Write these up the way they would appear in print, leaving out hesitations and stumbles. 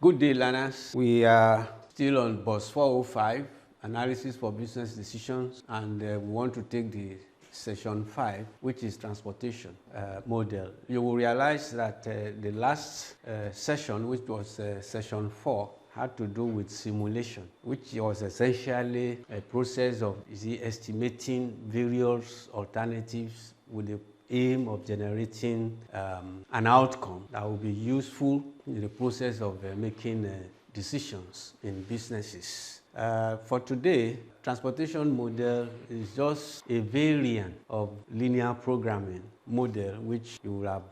Good day, learners. We are still on BOSS 405, Analysis for Business Decisions, and we want to take the session 5, which is transportation model. You will realize that the last session, which was session 4, had to do with simulation, which was essentially a process of estimating various alternatives with the aim of generating an outcome that will be useful in the process of making decisions in businesses. For today, transportation model is just a variant of linear programming model which you will have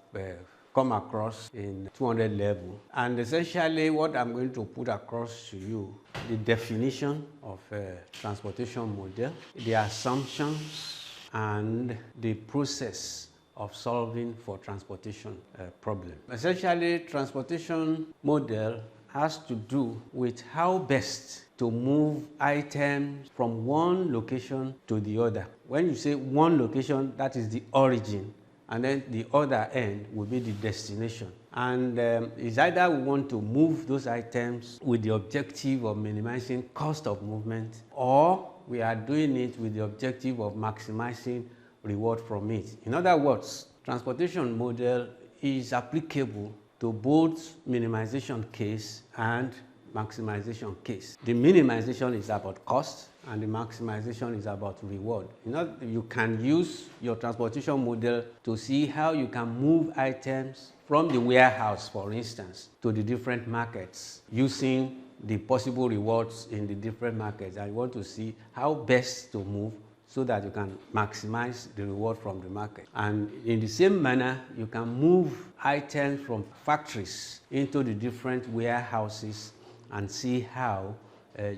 come across in 200 level. And essentially what I'm going to put across to you, the definition of a transportation model, the assumptions, and the process of solving for transportation problem. Essentially, transportation model has to do with how best to move items from one location to the other. When you say one location, that is the origin, and then the other end will be the destination. And it's either we want to move those items with the objective of minimizing cost of movement, or we are doing it with the objective of maximizing reward from it. In other words, transportation model is applicable to both minimization case and maximization case. The minimization is about cost and the maximization is about reward. You can use your transportation model to see how you can move items from the warehouse, for instance, to the different markets using the possible rewards in the different markets. I want to see how best to move so that you can maximize the reward from the market. And in the same manner, you can move items from factories into the different warehouses and see how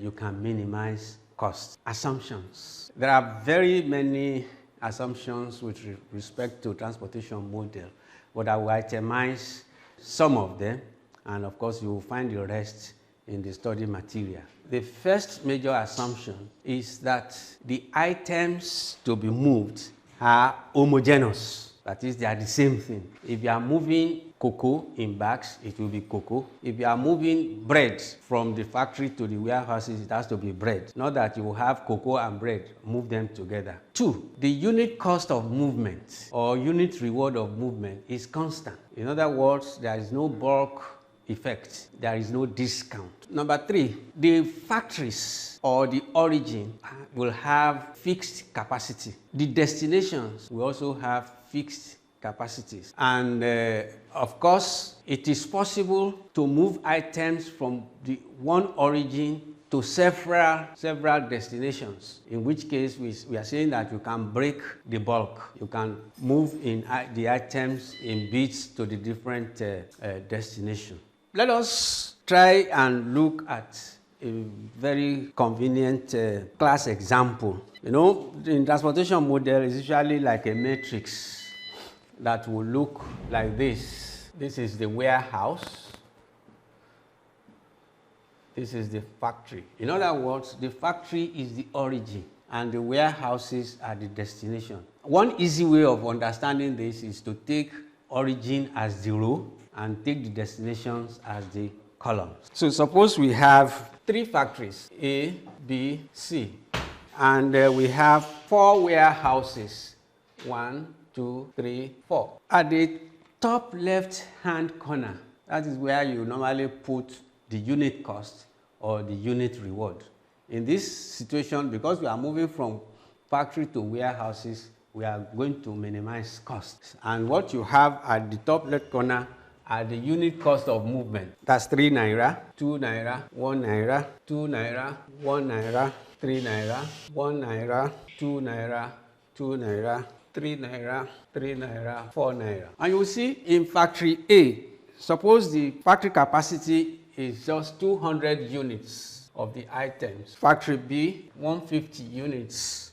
you can minimize costs. Assumptions. There are very many assumptions with respect to transportation model, but I will itemize some of them, and of course you will find the rest in the study material. The first major assumption is that the items to be moved are homogeneous. That is, they are the same thing. If you are moving cocoa in bags, it will be cocoa. If you are moving bread from the factory to the warehouses, it has to be bread. Not that you will have cocoa and bread, move them together. 2, the unit cost of movement or unit reward of movement is constant. In other words, there is no bulk effect. There is no discount. Number 3, the factories or the origin will have fixed capacity. The destinations will also have fixed capacities. And of course, it is possible to move items from the one origin to several destinations, in which case we are saying that you can break the bulk. You can move in the items in bits to the different destinations. Let us try and look at a very convenient class example. In transportation model is usually like a matrix that will look like this. This is the warehouse. This is the factory. In other words, the factory is the origin and the warehouses are the destination. One easy way of understanding this is to take origin as the row and take the destinations as the columns. So suppose we have 3 factories, A, B, C, and we have 4 warehouses, 1, 2, 3, 4. At the top left hand corner, that is where you normally put the unit cost or the unit reward. In this situation, because we are moving from factory to warehouses, we are going to minimize costs. And what you have at the top left corner are the unit cost of movement. That's 3 naira, 2 naira, 1 naira, 2 naira, 1 naira, 3 naira, 1 naira, 2 naira, 2 naira, 3 naira, 3 naira, 4 naira. And you see in factory A, suppose the factory capacity is just 200 units of the items. Factory B, 150 units.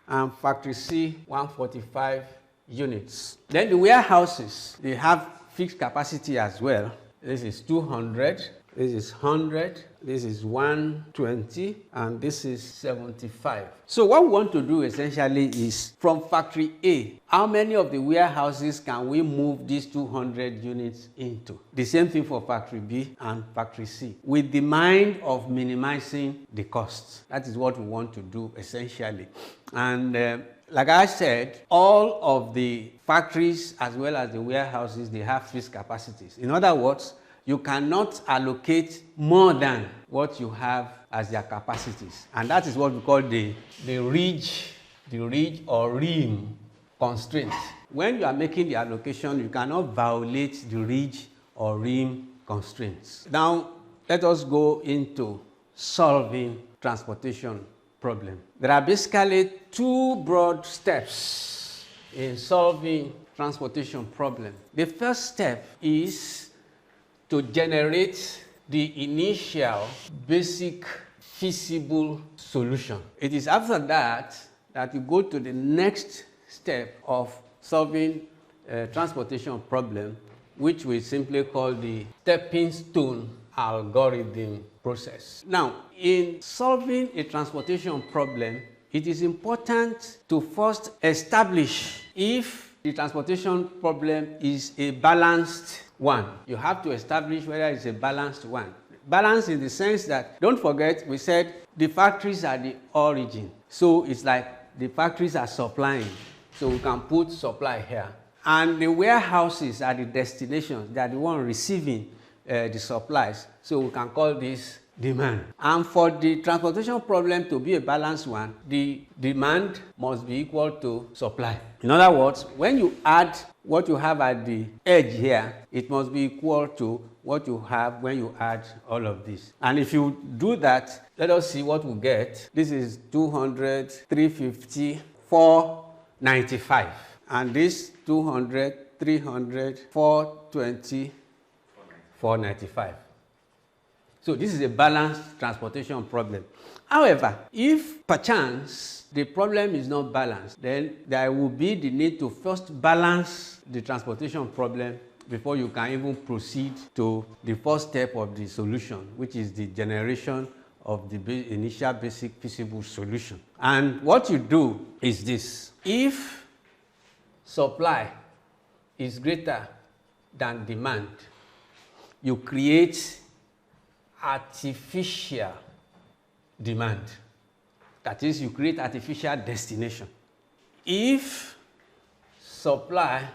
And factory C, 145 units. Then the warehouses, they have fixed capacity as well. this is 200, this is 100, this is 120, and this is 75. So what we want to do essentially is, from factory A, how many of the warehouses can we move these 200 units into? The same thing for factory B and factory C, with the mind of minimizing the costs. That is what we want to do essentially. And like I said, all of the factories as well as the warehouses, they have fixed capacities. In other words, you cannot allocate more than what you have as their capacities. And that is what we call the ridge or rim constraint. When you are making the allocation, you cannot violate the ridge or rim constraints. Now, let us go into solving transportation problem. There are basically two broad steps in solving transportation problem. The first step is to generate the initial basic feasible solution. It is after that that you go to the next step of solving a transportation problem, which we simply call the stepping stone algorithm process. Now, in solving a transportation problem, it is important to first establish if the transportation problem is a balanced one. You have to establish whether it's a balanced one. Balance in the sense that, don't forget, we said the factories are the origin. So it's like the factories are supplying. So we can put supply here. And the warehouses are the destinations. They are the one receiving the supplies. So we can call this demand. And for the transportation problem to be a balanced one, the demand must be equal to supply. In other words, when you add what you have at the edge here, it must be equal to what you have when you add all of this. And if you do that, let us see what we get. This is 200, 350, 495. And this 200, 300, 420, 495. So this is a balanced transportation problem. However, if perchance the problem is not balanced, then there will be the need to first balance the transportation problem before you can even proceed to the first step of the solution, which is the generation of the initial basic feasible solution. And what you do is this. If supply is greater than demand, you create artificial demand. That is, you create artificial destination. If supply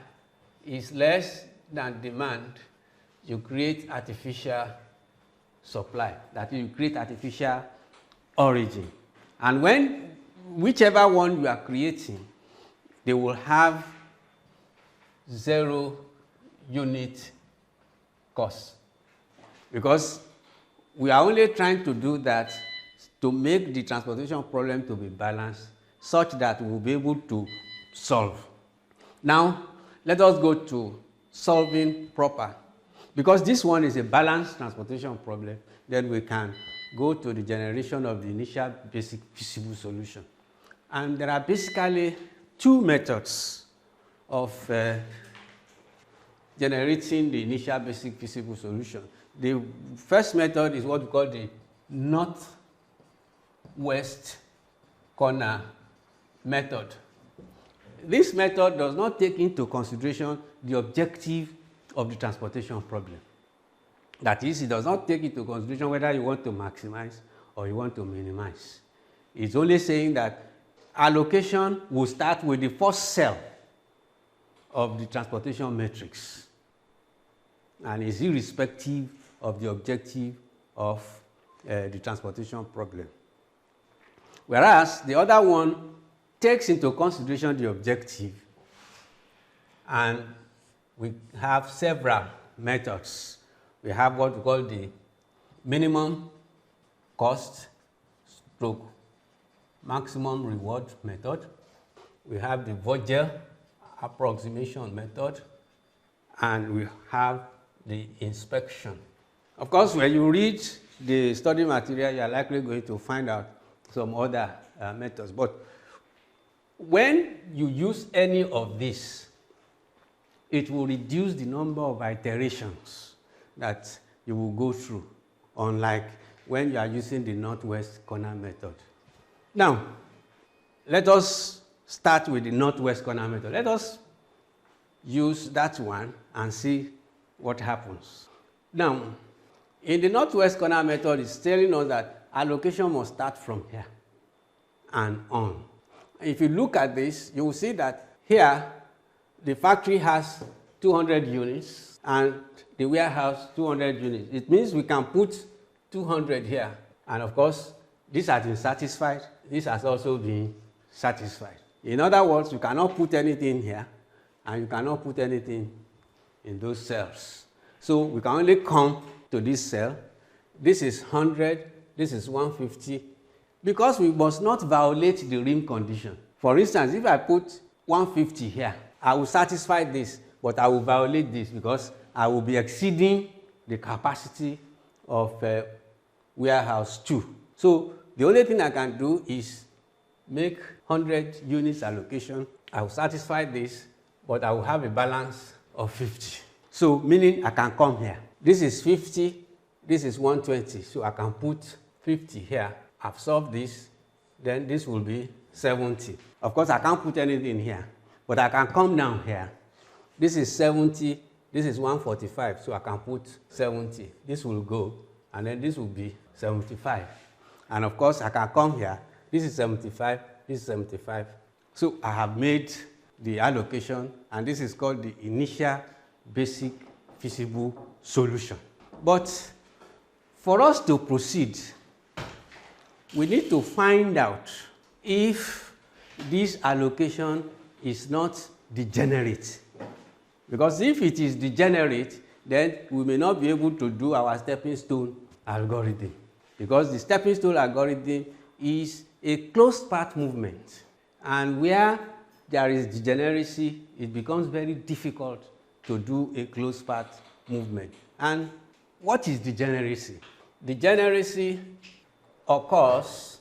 is less than demand, you create artificial supply. That is, you create artificial origin. And when whichever one you are creating, they will have 0 unit cost. Because we are only trying to do that to make the transportation problem to be balanced such that we will be able to solve. Now, let us go to solving proper. Because this one is a balanced transportation problem, then we can go to the generation of the initial basic feasible solution. And there are basically two methods of generating the initial basic feasible solution. The first method is what we call the northwest corner method. This method does not take into consideration the objective of the transportation problem. That is, it does not take into consideration whether you want to maximize or you want to minimize. It's only saying that allocation will start with the first cell of the transportation matrix, and is irrespective of the objective of the transportation problem. Whereas the other one takes into consideration the objective, and we have several methods. We have what we call the minimum cost stroke maximum reward method. We have the Vogel approximation method, and we have the inspection. Of course, when you read the study material, you are likely going to find out some other methods. But when you use any of this, it will reduce the number of iterations that you will go through, unlike when you are using the northwest corner method. Now, let us start with the northwest corner method. Let us use that one and see what happens. Now, in the northwest corner method, it's telling us that allocation must start from here and on. If you look at this, you will see that here, the factory has 200 units and the warehouse 200 units. It means we can put 200 here. And of course, this has been satisfied. This has also been satisfied. In other words, you cannot put anything here and you cannot put anything in those cells. So we can only come to this cell. This is 100, this is 150, because we must not violate the rim condition. For instance, if I put 150 here, I will satisfy this, but I will violate this because I will be exceeding the capacity of warehouse 2. So the only thing I can do is make 100 units allocation. I will satisfy this, but I will have a balance of 50. So meaning I can come here. This is 50, this is 120. So I can put 50 here. I've solved this, then this will be 70. Of course, I can't put anything here, but I can come down here. This is 70, this is 145, so I can put 70. This will go, and then this will be 75. And of course, I can come here. This is 75, this is 75. So I have made the allocation, and this is called the initial basic feasible solution. But for us to proceed, we need to find out if this allocation is not degenerate. Because if it is degenerate, then we may not be able to do our stepping stone algorithm. Because the stepping stone algorithm is a closed path movement. And where there is degeneracy, it becomes very difficult to do a closed path movement. And what is degeneracy? Degeneracy occurs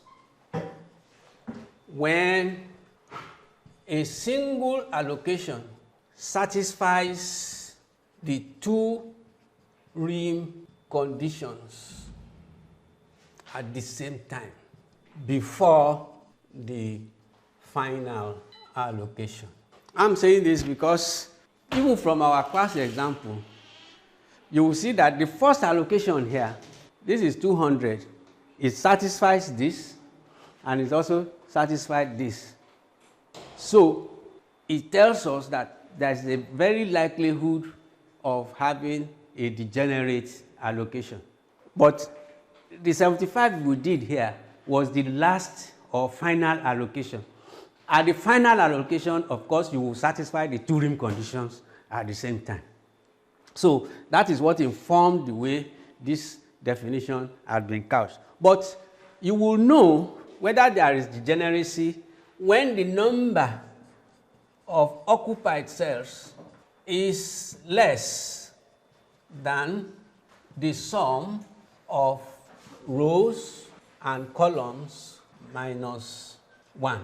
when a single allocation satisfies the two rim conditions at the same time before the final allocation. I'm saying this because even from our class example, you will see that the first allocation here, this is 200. It satisfies this, and it also satisfies this. So it tells us that there's a very likelihood of having a degenerate allocation. But the 75 we did here was the last or final allocation. At the final allocation, of course, you will satisfy the two rim conditions at the same time. So that is what informed the way this definition has been couched. But you will know whether there is degeneracy when the number of occupied cells is less than the sum of rows and columns minus 1.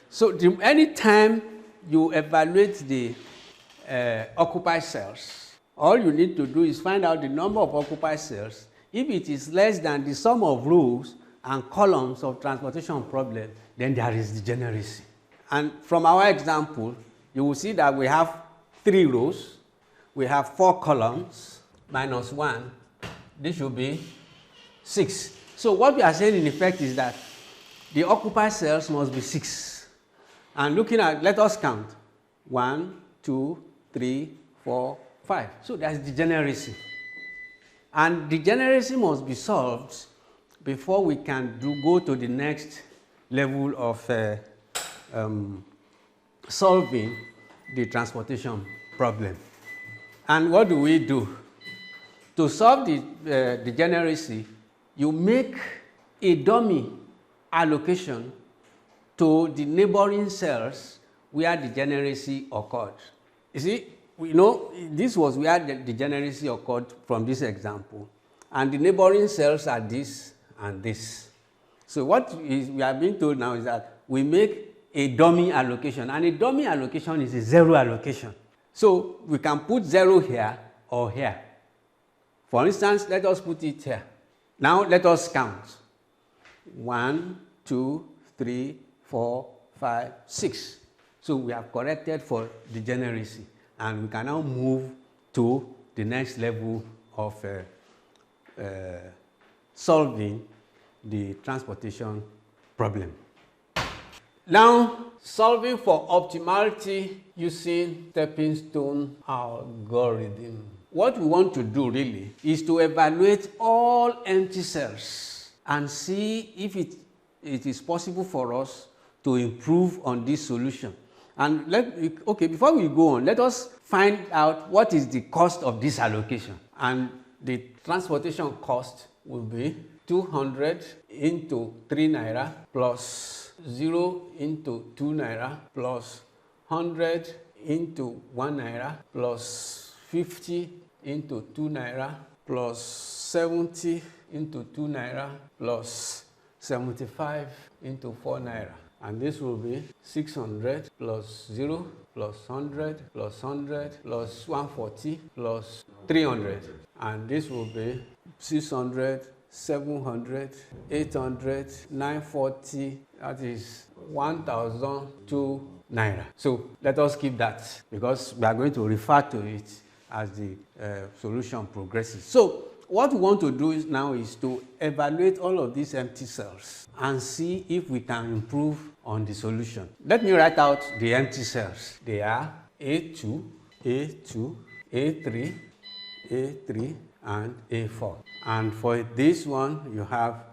So anytime you evaluate the occupied cells, all you need to do is find out the number of occupied cells. If it is less than the sum of rows and columns of transportation problem, then there is degeneracy. And from our example, you will see that we have 3 rows, we have 4 columns, minus 1, this should be 6. So what we are saying in effect is that the occupied cells must be 6. And looking at, let us count, 1, 2, 3, 4, 5. So there's degeneracy. And degeneracy must be solved before we can go to the next level of solving the transportation problem. And what do we do? To solve the degeneracy, you make a dummy allocation to the neighboring cells where degeneracy occurred. You see, we know this was where the degeneracy occurred from this example. And the neighboring cells are this and this. So what we are being told now is that we make a dummy allocation. And a dummy allocation is a 0 allocation. So we can put 0 here or here. For instance, let us put it here. Now let us count. 1, 2, 3, 4, 5, 6. So we have corrected for degeneracy, and we can now move to the next level of solving the transportation problem. Now, solving for optimality using stepping stone algorithm. What we want to do really is to evaluate all empty cells and see if it is possible for us to improve on this solution. And before we go on, let us find out what is the cost of this allocation. And the transportation cost will be 200 into 3 naira plus 0 into 2 naira plus 100 into 1 naira plus 50 into 2 naira plus 70 into 2 naira plus 75 into 4 naira. And this will be 600 plus 0 plus 100 plus 100 plus 140 plus 300. And this will be 600, 700, 800, 940, that is 1,002 naira. So let us keep that because we are going to refer to it as the solution progresses. So what we want to do now is to evaluate all of these empty cells and see if we can improve on the solution. Let me write out the empty cells. They are A2, A2, A3, A3, and A4. And for this one, you have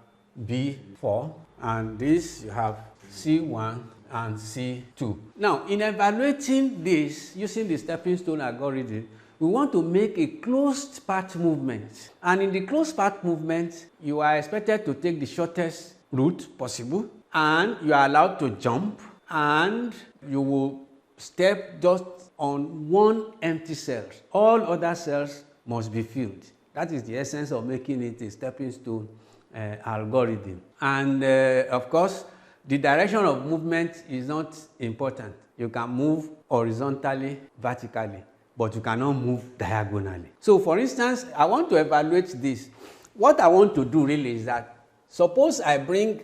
B4, and this you have C1 and C2. Now, in evaluating this using the stepping stone algorithm, we want to make a closed path movement. And in the closed path movement, you are expected to take the shortest route possible, and you are allowed to jump, and you will step just on one empty cell. All other cells must be filled. That is the essence of making it a stepping stone algorithm. And of course, the direction of movement is not important. You can move horizontally, vertically, but you cannot move diagonally. So for instance, I want to evaluate this. What I want to do really is that, suppose I bring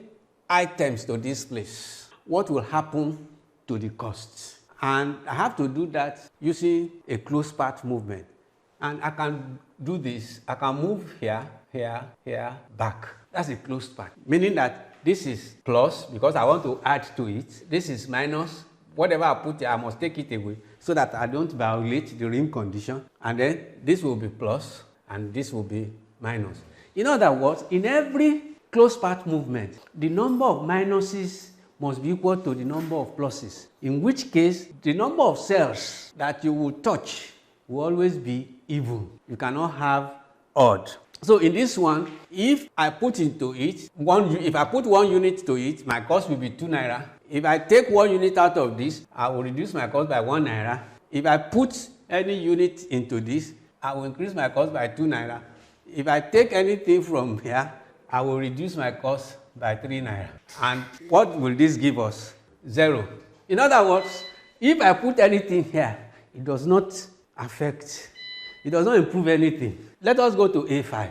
items to this place, what will happen to the costs? And I have to do that using a closed path movement. And I can do this. I can move here, here, here, back. That's a closed path, meaning that this is plus because I want to add to it. This is minus. Whatever I put here, I must take it away so that I don't violate the rim condition. And then this will be plus and this will be minus. In other words, in every closed path movement, the number of minuses must be equal to the number of pluses, in which case the number of cells that you will touch will always be even. You cannot have odd. So in this one, if I put into it, if I put 1 unit to it, my cost will be 2 naira. If I take 1 unit out of this, I will reduce my cost by 1 naira. If I put any unit into this, I will increase my cost by 2 naira. If I take anything from here, I will reduce my cost by 3 naira. And what will this give us? 0. In other words, if I put anything here, it does not affect, it does not improve anything. Let us go to A5,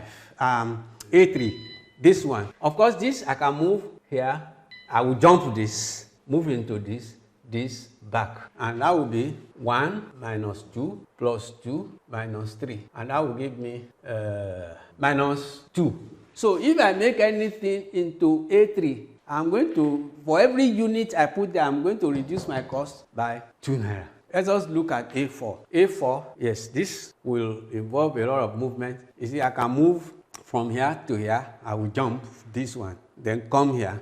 A3, this one. Of course, this I can move here. I will jump this, move into this, back. And that will be 1 minus 2 plus 2 minus 3. And that will give me minus 2. So if I make anything into A3, I'm going to, for every unit I put there, I'm going to reduce my cost by 2 naira. Let us look at A4. A4, yes, this will involve a lot of movement. You see, I can move from here to here. I will jump this one, then come here,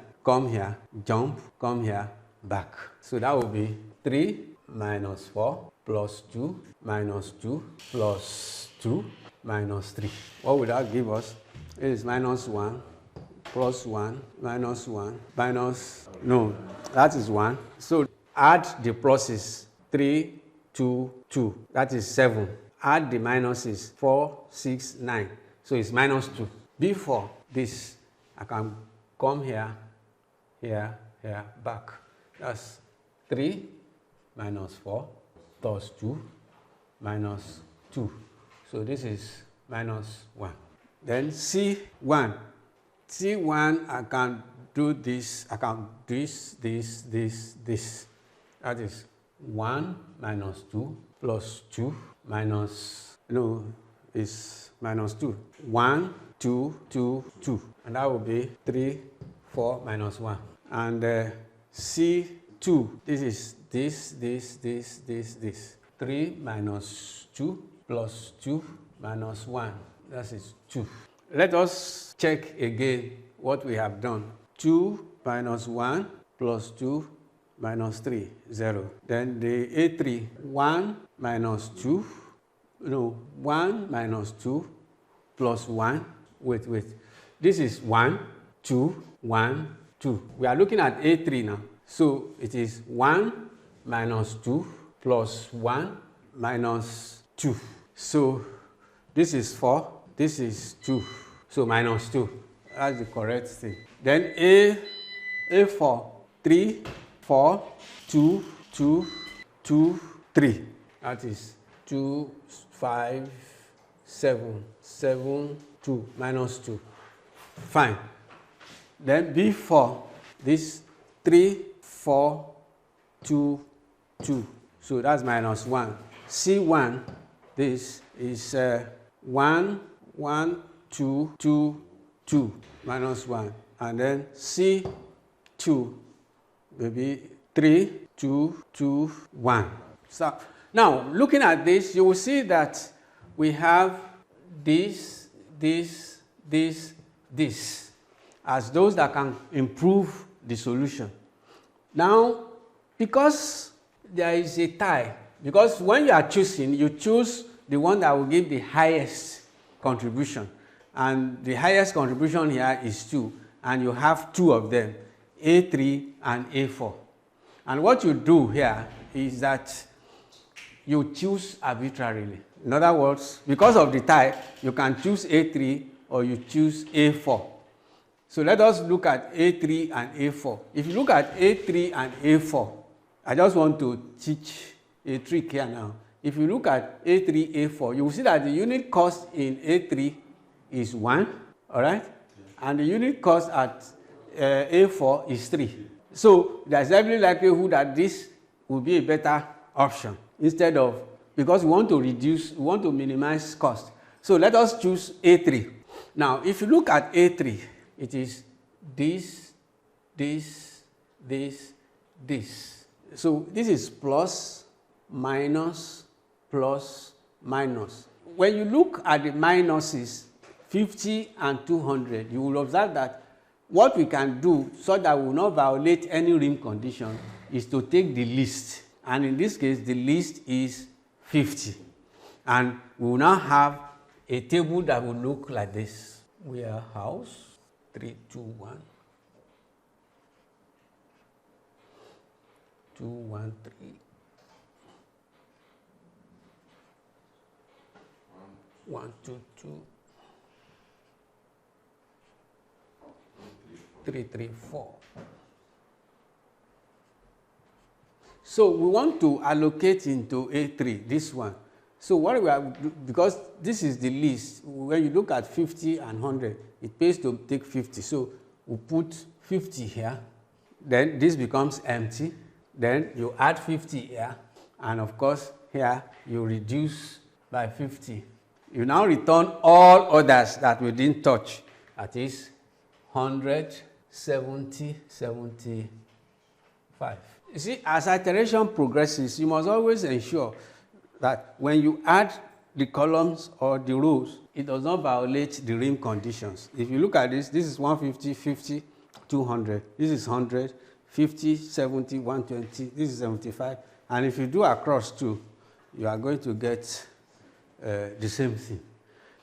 jump, come here, back. So that will be 3 minus 4 plus 2 minus 2 plus 2 minus 3. What would that give us? It is minus 1 plus 1 minus 1 minus, no, that is 1. So add the pluses. 3, 2, 2. That is 7. Add the minuses. 4, 6, 9. So it's minus 2. Before this, I can come here, here, here, back. That's 3 minus 4 plus 2 minus 2. So this is minus 1. Then C1. C1, I can do this, I can do this. That is 1 minus 2 plus 2 minus, no, is minus 2. 1, 2, 2, 2. And that will be 3, 4 minus 1. And C2, this is this. 3 minus 2 plus 2 minus 1. That is 2. Let us check again what we have done. 2 minus 1 plus 2 minus 3, 0. Then the A3, 1 minus 2, no, 1 minus 2 plus 1. Wait. This is 1, 2, 1, 2. We are looking at A3 now. So it is 1 minus 2 plus 1 minus 2. So this is 4, this is 2. So minus 2. That's the correct thing. Then A4, 3, 4, 2, 2, 2, 3. That is 2, 5, 7, 7, 2, minus 2. Fine. Then B4, this 3, 4, 2, 2. So that's minus 1. C1, this is 1, 1, 2, 2, 2, minus 1. And then C2, maybe 3, 2, 2, 1. So now, looking at this, you will see that we have this as those that can improve the solution. Now, because there is a tie, because when you are choosing, you choose the one that will give the highest contribution. And the highest contribution here is 2. And you have 2 of them, A3 and A4. And what you do here is that you choose arbitrarily. In other words, because of the tie, you can choose A3 or you choose A4. So let us look at A3 and A4. If you look at A3 and A4, I just want to teach a trick here now. If you look at A3, A4, you will see that the unit cost in A3 is 1, all right? And the unit cost at A4 is 3. So there's every likelihood that this will be a better option instead of, because we want to minimize cost. So let us choose A3. Now, if you look at A3, it is this. So this is plus, minus, plus, minus. When you look at the minuses, 50 and 200, you will observe that what we can do so that we will not violate any rim condition is to take the least. And in this case, the least is 50. And we will now have a table that will look like this. Warehouse, 3, 2, 1. 2, 1, 3. 1, 2, 2. 3, 3, 4. So we want to allocate into A3, this one. So what we are, because this is the least, when you look at 50 and 100, it pays to take 50. So we put 50 here, then this becomes empty. Then you add 50 here, and of course here you reduce by 50. You now return all others that we didn't touch. That is 100, 70, 75. You see, as iteration progresses, you must always ensure that when you add the columns or the rows, it does not violate the rim conditions. If you look at this, this is 150, 50, 200. This is 100, 50, 70, 120. This is 75. And if you do across two, you are going to get the same thing.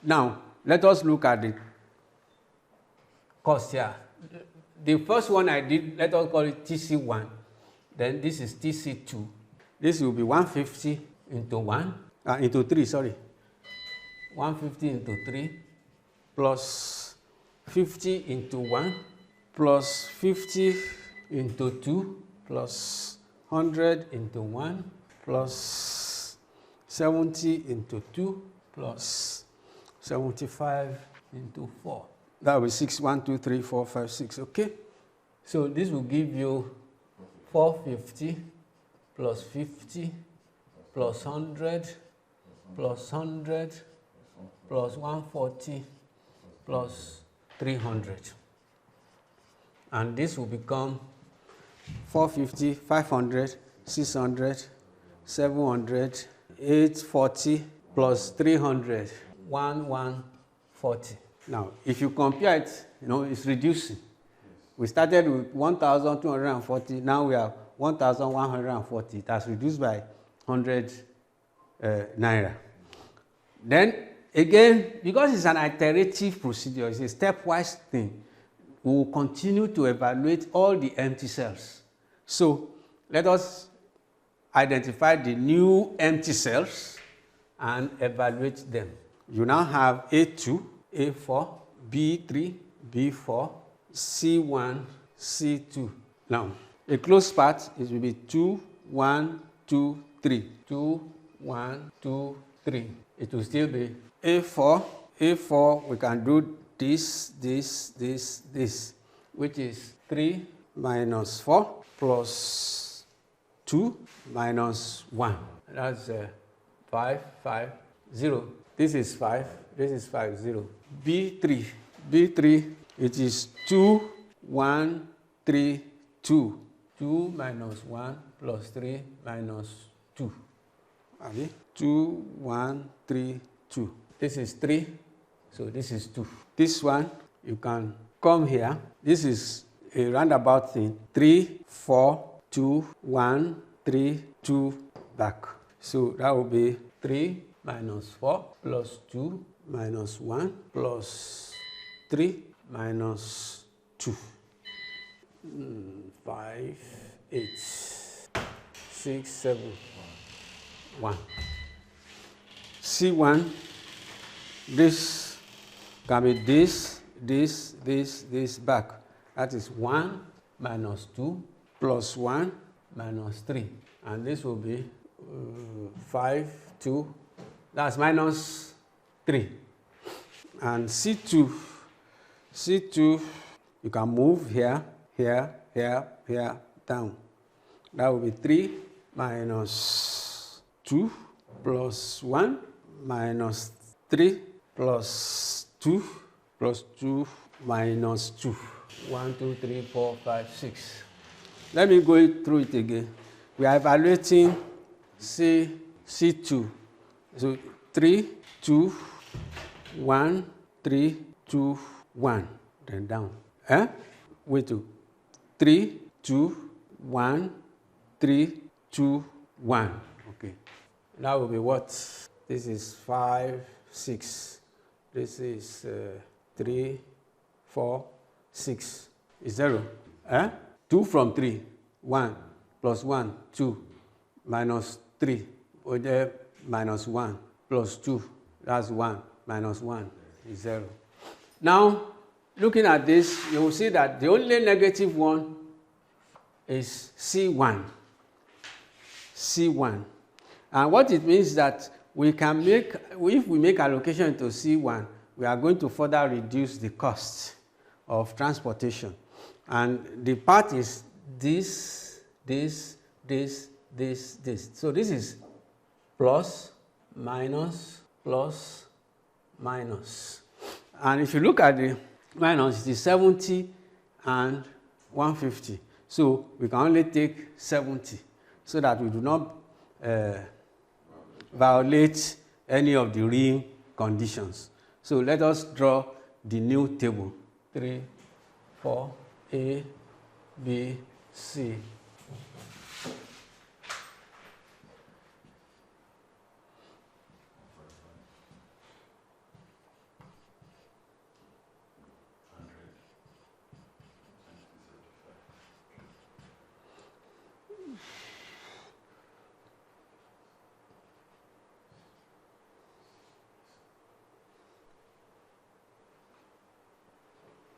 Now, let us look at the cost here. The first one I did, let us call it TC1. Then this is TC2. This will be 150 into 3, sorry. 150 into 3 plus 50 into 1 plus 50 into 2 plus 100 into 1 plus 70 into 2 plus 75 into 4. That will be 6, 1, 2, 3, 4, 5, 6, okay? So this will give you 450 plus 50 plus 100 plus 100 plus 140 plus 300. And this will become 450, 500, 600, 700, 840 plus 300, 1140. Now, if you compare it, it's reducing. We started with 1,240, now we have 1,140. That's reduced by 100 naira. Then, again, because it's an iterative procedure, it's a stepwise thing, we will continue to evaluate all the empty cells. So, let us identify the new empty cells and evaluate them. You now have A2, A4, B3, B4, C1, C2. Now, a closed path will be 2, 1, 2, 3. 2, 1, 2, 3. It will still be A4. A4, we can do this, which is 3 minus 4 plus 2 minus 1. That's 5, 5, 0. This is 5, this is 5, 0. B3, it is 2, 1, 3, 2. 2 minus 1 plus 3 minus 2. 2, 1, 3, 2. This is 3, so this is 2. This one, you can come here. This is a roundabout thing. 3, 4, 2, 1, 3, 2, back. So that will be 3 minus 4 plus 2 minus 1 plus 3 minus 2. 5, 8, 6, 7, 1. C1, this can be this back. That is 1 minus 2 plus 1 minus 3. And this will be 5, 2. That's minus 3. And C2, you can move here, down. That will be 3 minus 2 plus 1 minus 3 plus 2 minus 2. 1, 2, 3, 4, 5, 6. Let me go through it again. We are evaluating C2. So 3, 2, 1, 3, 2, 1. Then down. Wait to 3, 2, 1, 3, 2, 1. Okay. That will be what? This is 5, 6. This is 3, 4, 6. Is 0. 2 from 3. 1 plus 1, 2. Minus 3. Minus 1 plus 2. That's 1. Minus 1 is 0. Now, looking at this, you will see that the only negative one is C1. C1. And what it means is that we can make, if we make allocation to C1, we are going to further reduce the cost of transportation. And the part is this. So this is plus, minus, plus, minus. And if you look at the minus, it is 70 and 150. So we can only take 70 so that we do not violate any of the ring conditions. So let us draw the new table. 3, 4, A, B, C.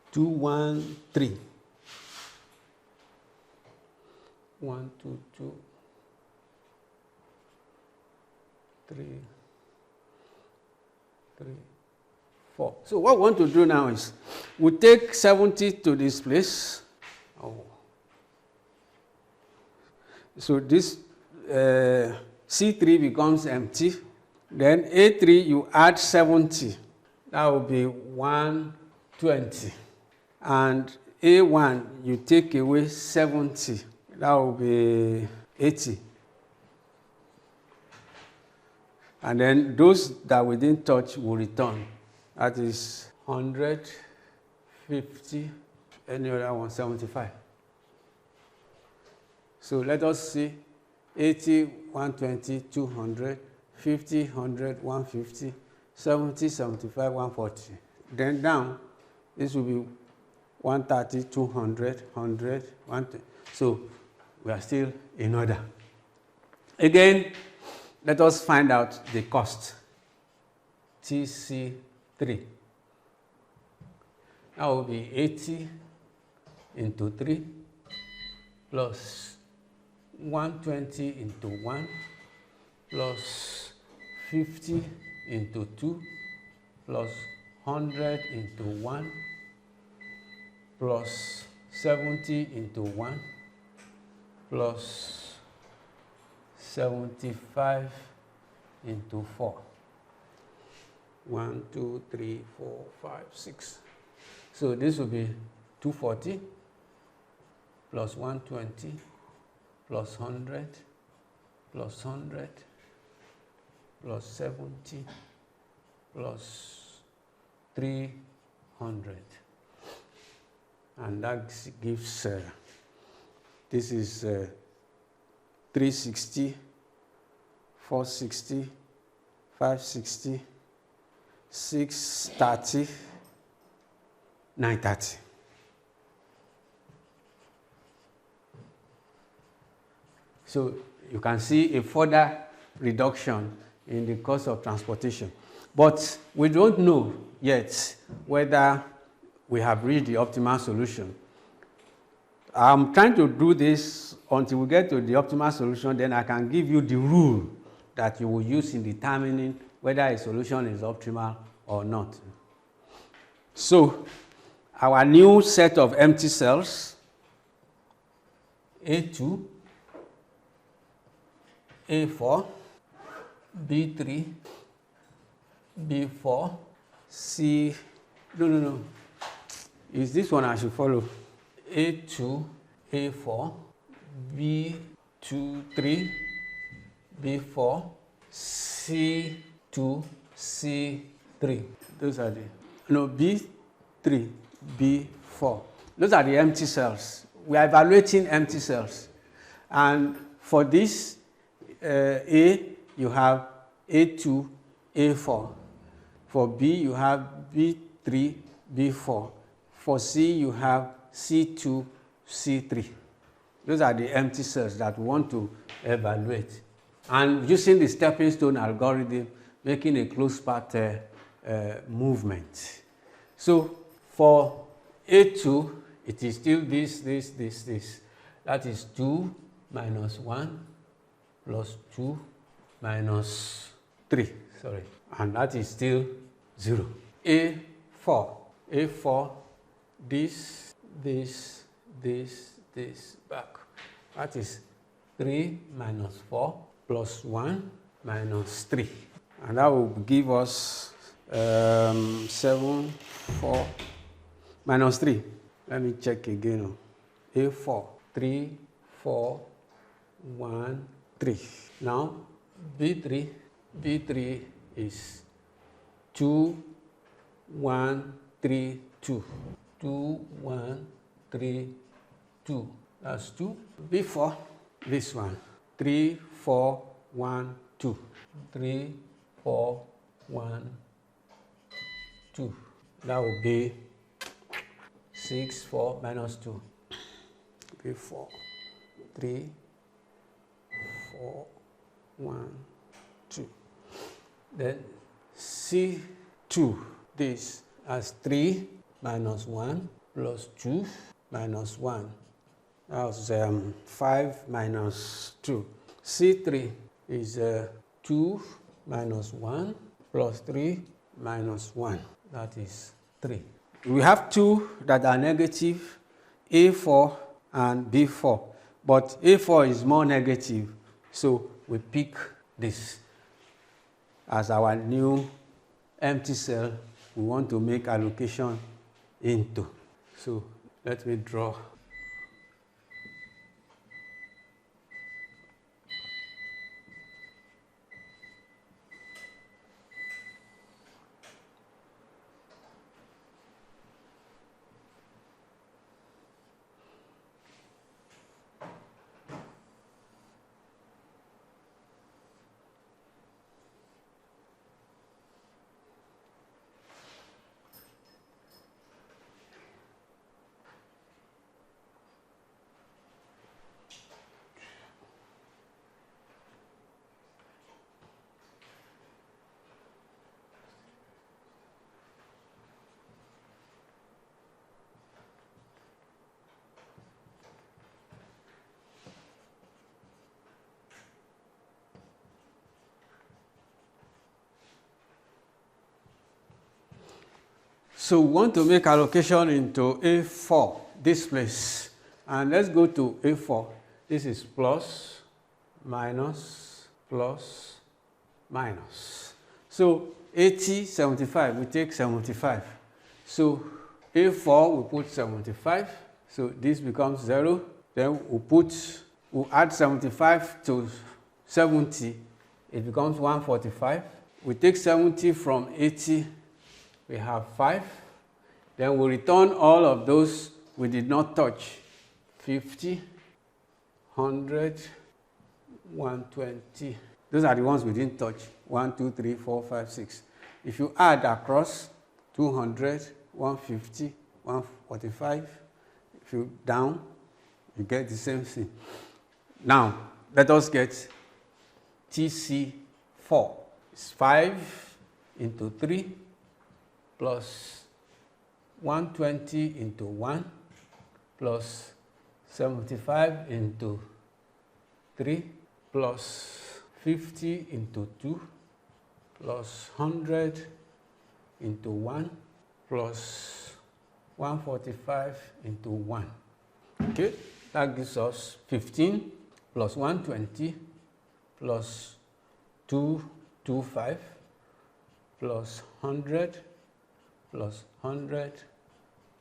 Two, 1, 3. 1, 2, 2, 3, 3, 4. So what we want to do now is we take 70 to this place. Oh. So this C3 becomes empty. Then A3, you add 70. That will be 120. And A1, you take away 70. That will be 80. And then those that we didn't touch will return. That is 100, 50, any other one, 75. So let us see 80, 120, 200, 50, 100, 150, 70, 75, 140. Then down, this will be 130, 200, 100, 120. So we are still in order. Again, let us find out the cost. TC3. That will be 80 into 3 plus 120 into 1 plus 50 into 2 plus 100 into 1 plus 70 into 1 plus 75 into 4. 1, 2, 3, 4, 5, 6. So this will be 240 plus 120 plus 100 plus 100 plus 70 plus 300. And that gives, this is 360, 460, 560, 630, 930. So you can see a further reduction in the cost of transportation. But we don't know yet whether we have reached the optimal solution. I'm trying to do this until we get to the optimal solution, then I can give you the rule that you will use in determining whether a solution is optimal or not. So, our new set of empty cells, A2, A4, B3, B4, C, no. Is this one I should follow? A2, A4, B2, 3, B4, C2, C3. Those are the, no, B3, B4. Those are the empty cells. We are evaluating empty cells. And for this A, you have A2, A4. For B, you have B3, B4. For C, you have C2, C3. Those are the empty cells that we want to evaluate. And using the stepping stone algorithm, making a closed path movement. So for A2, it is still this. That is 2 minus 1 plus 2 minus 3. Sorry. And that is still 0. A4, this, back. That is 3 minus 4 plus 1 minus 3. And that will give us 7, 4, minus 3. Let me check again. A4, 3, 4, 1, 3. Now, B3 is 2, 1, 3, 2. 2, 1, 3, 2. That's 2. B4, this one. 3, 4, 1, 2. 3, 4, 1, 2. That will be 6, 4, minus 2. B4, 3, 4, 1, 2. Then C2, this as 3 minus 1 plus 2 minus 1. That was 5 minus 2. C3 is 2 minus 1 plus 3 minus 1. that is 3. We have 2 that are negative, A4 and B4, but A4 is more negative, so we pick this as our new empty cell we want to make allocation into. So let me draw. So we want to make allocation into A4, this place. And let's go to A4. This is plus, minus, plus, minus. So 80, 75, we take 75. So A4, we put 75. So this becomes 0. Then we'll add 75 to 70. It becomes 145. We take 70 from 80. We have 5. Then we return all of those we did not touch. 50, 100, 120. Those are the ones we didn't touch. 1, 2, 3, 4, 5, 6. If you add across, 200, 150, 145. If you down, you get the same thing. Now, let us get TC4. It's 5 into 3 plus 120 into 1 plus 75 into 3 plus 50 into 2 plus 100 into 1 plus 145 into 1. Okay, that gives us 15 plus 120 plus 225 plus 100 plus 100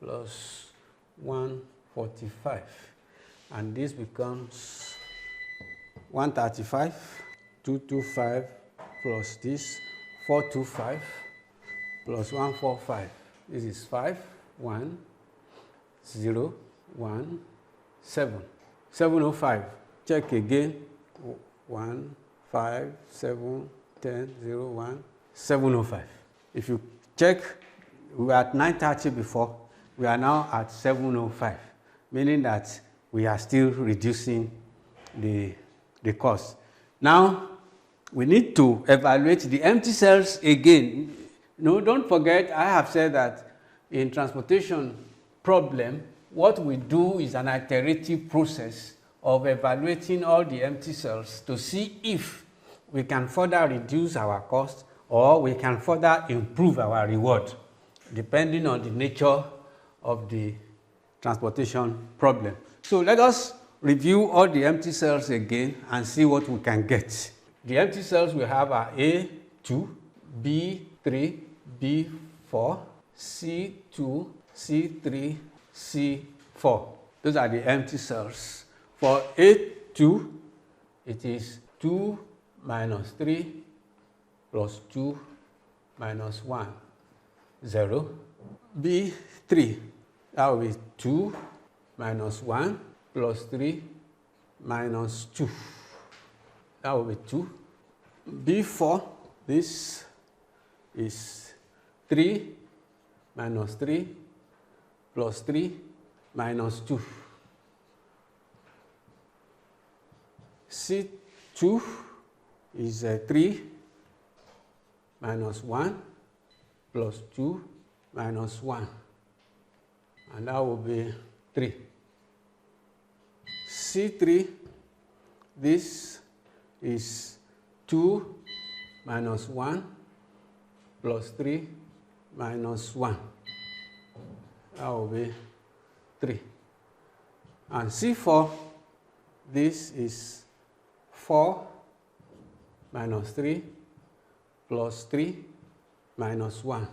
plus 145. And this becomes 135, 225 plus this, 425 plus 145. This is 5, 1, 0, 1, 7. 705. Check again. 1, 5, 7, 10, 0, 1, 705. If you check, we were at 930 before. We are now at 705, meaning that we are still reducing the cost. Now, we need to evaluate the empty cells again. No, don't forget, I have said that in transportation problem, what we do is an iterative process of evaluating all the empty cells to see if we can further reduce our cost or we can further improve our reward, depending on the nature of the transportation problem. So let us review all the empty cells again and see what we can get. The empty cells we have are A2, B3, B4, C2, C3, C4. Those are the empty cells. For A2, it is 2 minus 3 plus 2 minus 1, 0. B3, that will be 2 minus 1 plus 3 minus 2. That will be 2. B4, this is 3 minus 3 plus 3 minus 2. C2 is 3 minus 1 plus 2 minus 1. And that will be 3. C3, this is 2 minus 1 plus 3 minus 1. That will be 3. And C4, this is 4 minus 3 plus 3 minus 1.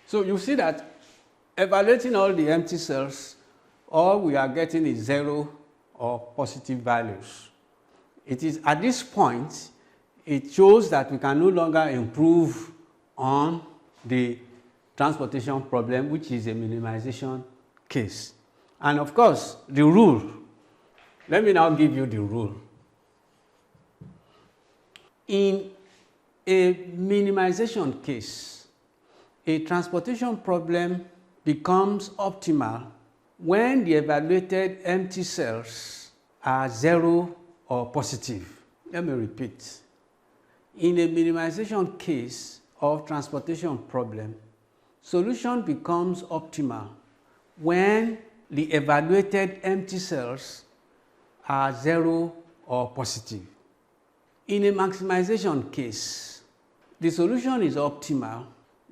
So you see that evaluating all the empty cells, all we are getting is 0 or positive values. It is at this point, it shows that we can no longer improve on the transportation problem, which is a minimization case. And of course, the rule, let me now give you the rule. In a minimization case, a transportation problem becomes optimal when the evaluated empty cells are 0 or positive. Let me repeat. In a minimization case of transportation problem, solution becomes optimal when the evaluated empty cells are 0 or positive. In a maximization case, the solution is optimal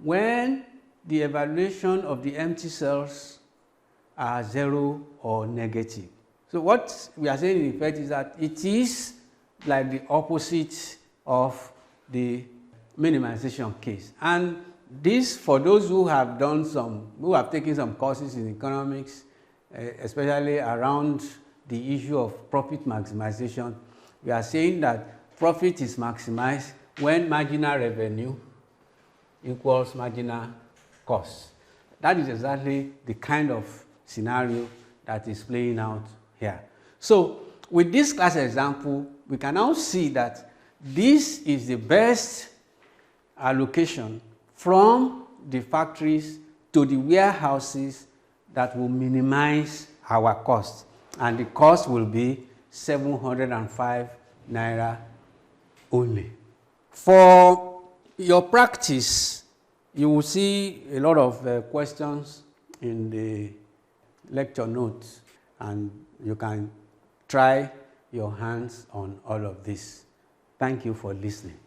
when the evaluation of the empty cells are 0 or negative. So what we are saying in effect is that it is like the opposite of the minimization case. And this, for those who have taken some courses in economics, especially around the issue of profit maximization, we are saying that profit is maximized when marginal revenue equals marginal cost. That is exactly the kind of scenario that is playing out here. So with this class example, we can now see that this is the best allocation from the factories to the warehouses that will minimize our cost. And the cost will be 705 naira only. For your practice, you will see a lot of questions in the lecture notes, and you can try your hands on all of this. Thank you for listening.